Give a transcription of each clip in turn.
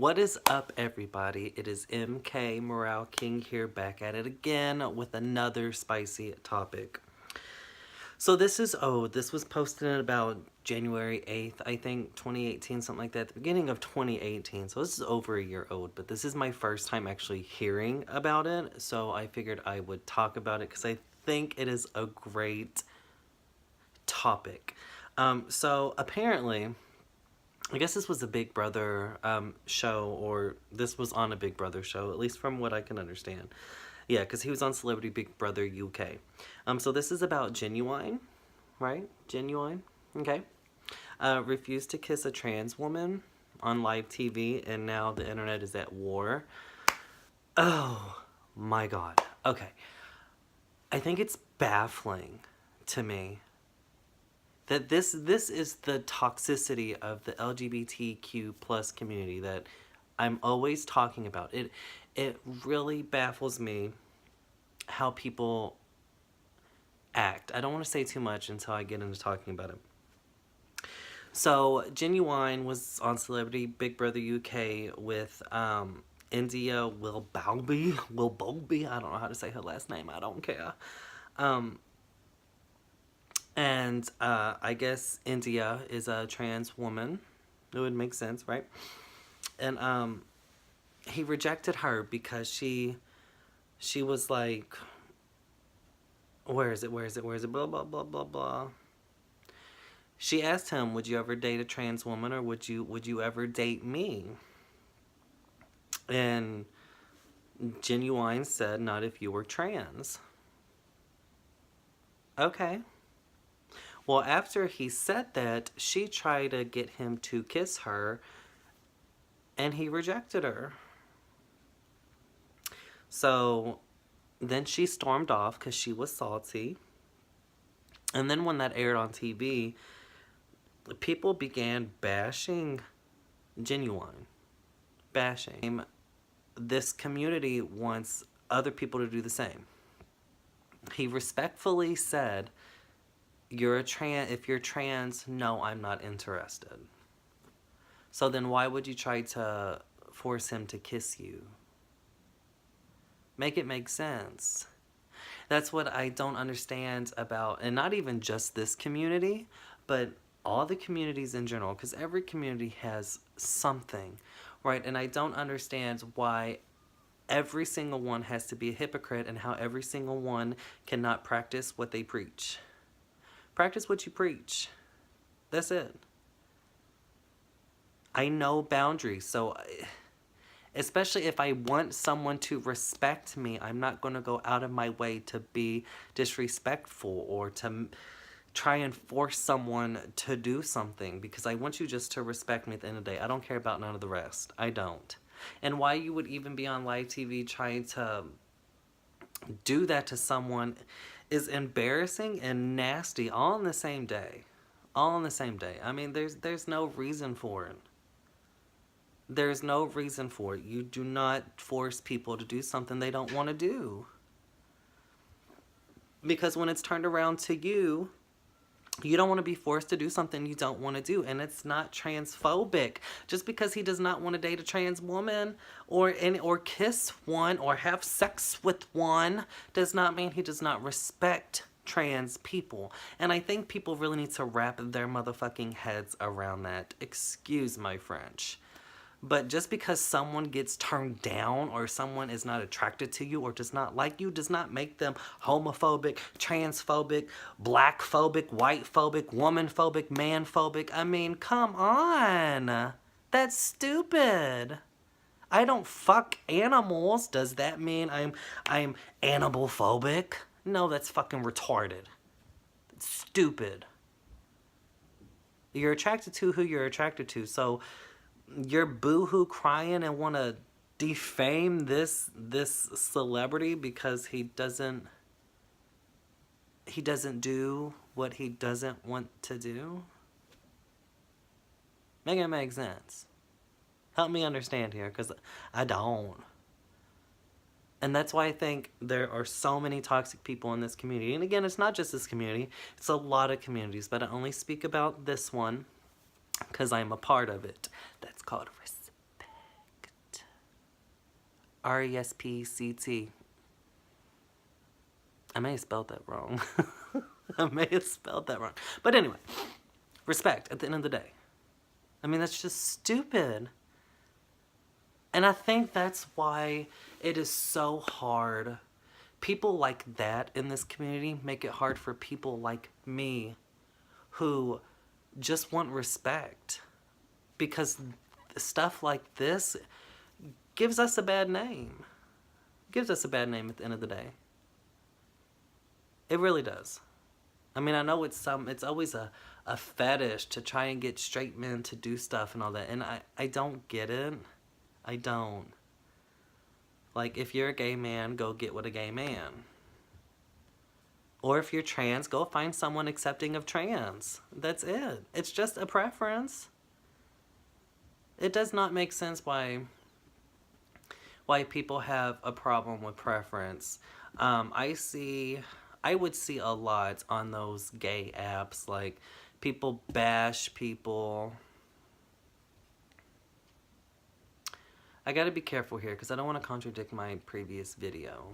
What is up, everybody? It is MK Morale King here, back at it again with another spicy topic. So this was posted in about January 8th, I think, 2018, something like that, the beginning of 2018. So this is over a year old, but this is my first time actually hearing about it. So I figured I would talk about it because I think it is a great topic. So apparently, I guess this was a Big Brother show, or this was on a Big Brother show, at least from what I can understand. Yeah, because he was on Celebrity Big Brother UK. So this is about Ginuwine, right? Ginuwine, okay. Refused to kiss a trans woman on live TV, and now the internet is at war. Oh my God. Okay. I think it's baffling to me that this is the toxicity of the LGBTQ plus community that I'm always talking about. It really baffles me how people act. I don't want to say too much until I get into talking about it. So Ginuwine was on Celebrity Big Brother UK with India Willoughby. I don't know how to say her last name. I don't care. And I guess India is a trans woman. It would make sense, right? And he rejected her because she was like, where is it? Blah, blah, blah, blah, blah. She asked him, would you ever date a trans woman, or would you ever date me? And Ginuwine said, not if you were trans. Okay. Well, after he said that, she tried to get him to kiss her, and he rejected her. So then she stormed off because she was salty. And then when that aired on TV, people began bashing Ginuwine. Bashing. This community wants other people to do the same. He respectfully said, if you're trans, no, I'm not interested. So then why would you try to force him to kiss you? Make it make sense. That's what I don't understand about, and not even just this community, but all the communities in general, because every community has something, right? And I don't understand why every single one has to be a hypocrite, and how every single one cannot practice what they preach. Practice what you preach. That's it. I know boundaries, so especially if I want someone to respect me, I'm not going to go out of my way to be disrespectful or to try and force someone to do something, because I want you just to respect me at the end of the day. I don't care about none of the rest. I don't. And why you would even be on live TV trying to do that to someone is embarrassing and nasty all in the same day. All in the same day. I mean, there's no reason for it. There's no reason for it. You do not force people to do something they don't want to do. Because when it's turned around to you, you don't want to be forced to do something you don't want to do. And it's not transphobic. Just because he does not want to date a trans woman or kiss one or have sex with one does not mean he does not respect trans people. And I think people really need to wrap their motherfucking heads around that. Excuse my French. But just because someone gets turned down or someone is not attracted to you or does not like you does not make them homophobic, transphobic, blackphobic, whitephobic, womanphobic, manphobic. I mean, come on. That's stupid. I don't fuck animals. Does that mean I'm animal-phobic? No, that's fucking retarded. It's stupid. You're attracted to who you're attracted to, so you're boo-hoo crying and want to defame this celebrity because he doesn't do what he doesn't want to do? Make it make sense. Help me understand here, because I don't. And that's why I think there are so many toxic people in this community. And again, it's not just this community. It's a lot of communities, but I only speak about this one because I'm a part of it. That's called respect. R-E-S-P-C-T. I may have spelled that wrong. I may have spelled that wrong. But anyway, respect at the end of the day. I mean, that's just stupid. And I think that's why it is so hard. People like that in this community make it hard for people like me who just want respect. Because stuff like this gives us a bad name. Gives us a bad name at the end of the day. It really does. I mean, I know it's always a fetish to try and get straight men to do stuff and all that. And I don't get it. I don't. Like, if you're a gay man, go get with a gay man. Or if you're trans, go find someone accepting of trans. That's it. It's just a preference. It does not make sense why people have a problem with preference. I would see a lot on those gay apps, like people bash people. I gotta be careful here because I don't want to contradict my previous video.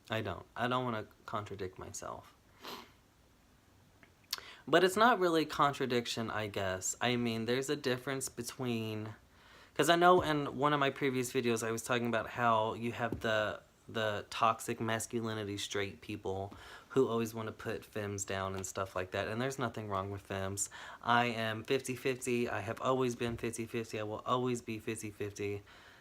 I don't want to contradict myself. But it's not really contradiction, I guess. I mean, there's a difference between... Because I know in one of my previous videos I was talking about how you have the toxic masculinity straight people who always want to put femmes down and stuff like that. And there's nothing wrong with femmes. I am 50-50. I have always been 50-50. I will always be 50-50.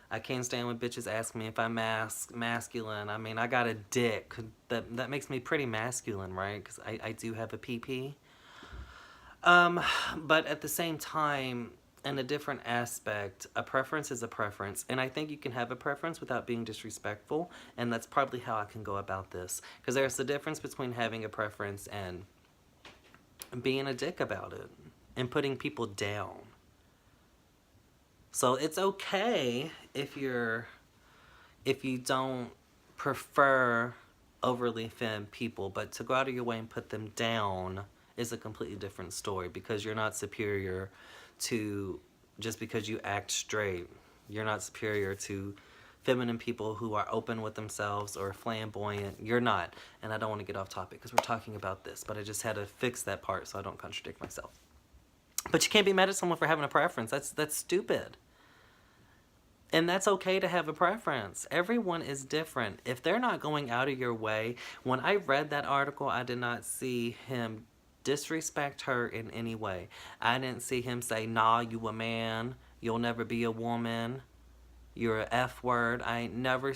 I can't stand when bitches ask me if I'm masculine. I mean, I got a dick. That makes me pretty masculine, right? Because I do have a PP. But at the same time, in a different aspect, a preference is a preference. And I think you can have a preference without being disrespectful. And that's probably how I can go about this. Because there's a difference between having a preference and being a dick about it. And putting people down. So it's okay if you don't prefer overly femme people. But to go out of your way and put them down is a completely different story. Because you're not superior to just because you act straight. You're not superior to feminine people who are open with themselves or flamboyant. You're not. And I don't want to get off topic because we're talking about this, but I just had to fix that part so I don't contradict myself. But you can't be mad at someone for having a preference. That's stupid. And that's okay to have a preference. Everyone is different. If they're not going out of your way, when I read that article, I did not see him disrespect her in any way. I didn't see him say, nah, you a man, you'll never be a woman, you're a F word. I never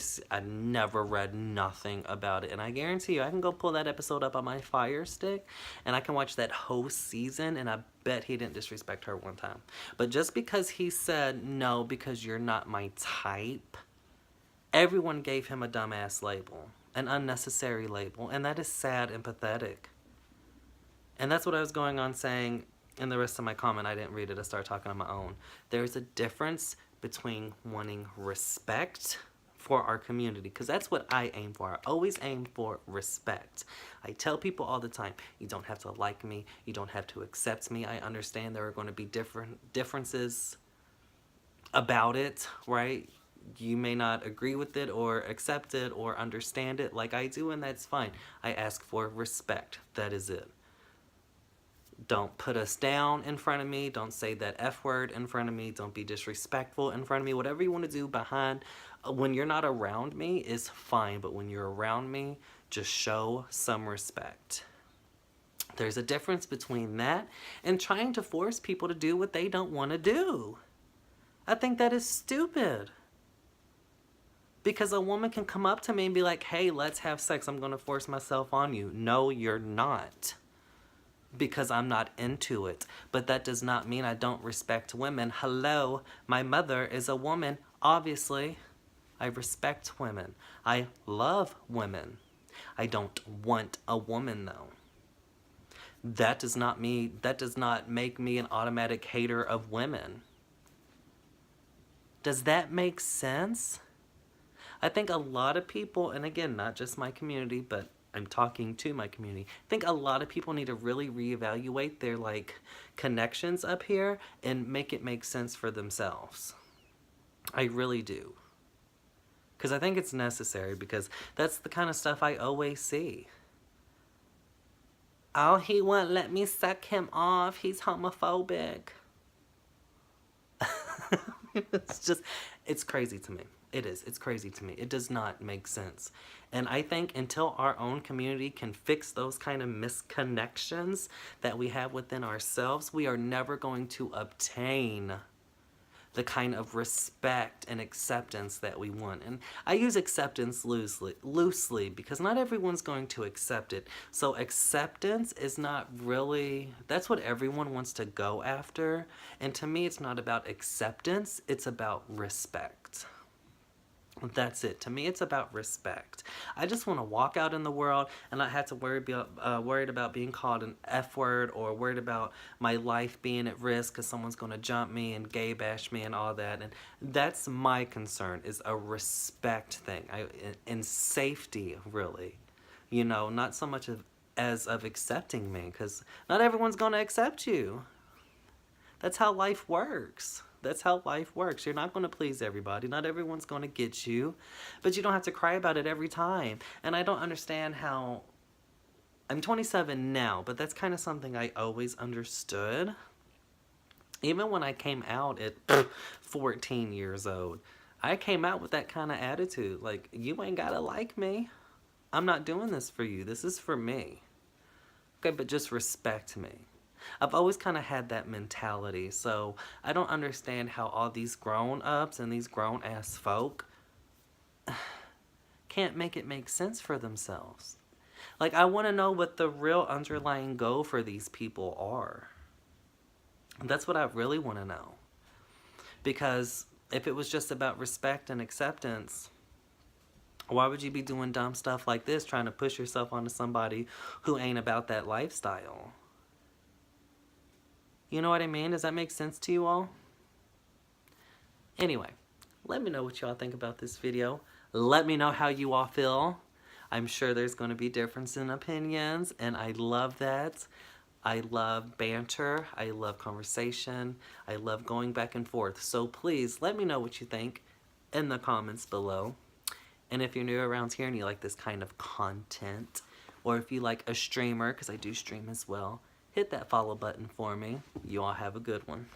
read nothing about it. And I guarantee you, I can go pull that episode up on my Fire Stick and I can watch that whole season and I bet he didn't disrespect her one time. But just because he said, no, because you're not my type, everyone gave him a dumbass label, an unnecessary label, and that is sad and pathetic. And that's what I was going on saying in the rest of my comment. I didn't read it. I started talking on my own. There's a difference between wanting respect for our community, because that's what I aim for. I always aim for respect. I tell people all the time, you don't have to like me. You don't have to accept me. I understand there are going to be differences about it, right? You may not agree with it or accept it or understand it like I do, and that's fine. I ask for respect. That is it. Don't put us down in front of me. Don't say that F word in front of me. Don't be disrespectful in front of me. Whatever you want to do behind, when you're not around me is fine. But when you're around me, just show some respect. There's a difference between that and trying to force people to do what they don't want to do. I think that is stupid. Because a woman can come up to me and be like, hey, let's have sex. I'm going to force myself on you. No, you're not. Because I'm not into it. But that does not mean I don't respect women. Hello, my mother is a woman. Obviously, I respect women. I love women. I don't want a woman, though. That does not make me an automatic hater of women. Does that make sense? I think a lot of people, and again, not just my community, but I'm talking to my community. I think a lot of people need to really reevaluate their connections up here and make it make sense for themselves. I really do. Because I think it's necessary, because that's the kind of stuff I always see. Oh, he won't let me suck him off. He's homophobic. It's just, it's crazy to me. It is. It's crazy to me. It does not make sense. And I think until our own community can fix those kind of misconnections that we have within ourselves, we are never going to obtain the kind of respect and acceptance that we want. And I use acceptance loosely because not everyone's going to accept it. So acceptance is not really, that's what everyone wants to go after. And to me, it's not about acceptance, it's about respect. That's it. To me, it's about respect. I just want to walk out in the world and not have to worried about being called an F word, or worried about my life being at risk because someone's going to jump me and gay bash me and all that. And that's my concern, is a respect thing. And safety, really. You know, not so much as of accepting me, because not everyone's going to accept you. That's how life works. That's how life works. You're not going to please everybody. Not everyone's going to get you. But you don't have to cry about it every time. And I don't understand how... I'm 27 now, but that's kind of something I always understood. Even when I came out at 14 years old, I came out with that kind of attitude. Like, you ain't got to like me. I'm not doing this for you. This is for me. Okay, but just respect me. I've always kind of had that mentality, so I don't understand how all these grown-ups and these grown-ass folk can't make it make sense for themselves. Like, I want to know what the real underlying goal for these people are. That's what I really want to know. Because if it was just about respect and acceptance, why would you be doing dumb stuff like this, trying to push yourself onto somebody who ain't about that lifestyle? You know what I mean? Does that make sense to you all? Anyway, let me know what y'all think about this video. Let me know how you all feel. I'm sure there's going to be difference in opinions, and I love that. I love banter. I love conversation. I love going back and forth. So please let me know what you think in the comments below. And if you're new around here and you like this kind of content, or if you like a streamer, because I do stream as well, hit that follow button for me. You all have a good one.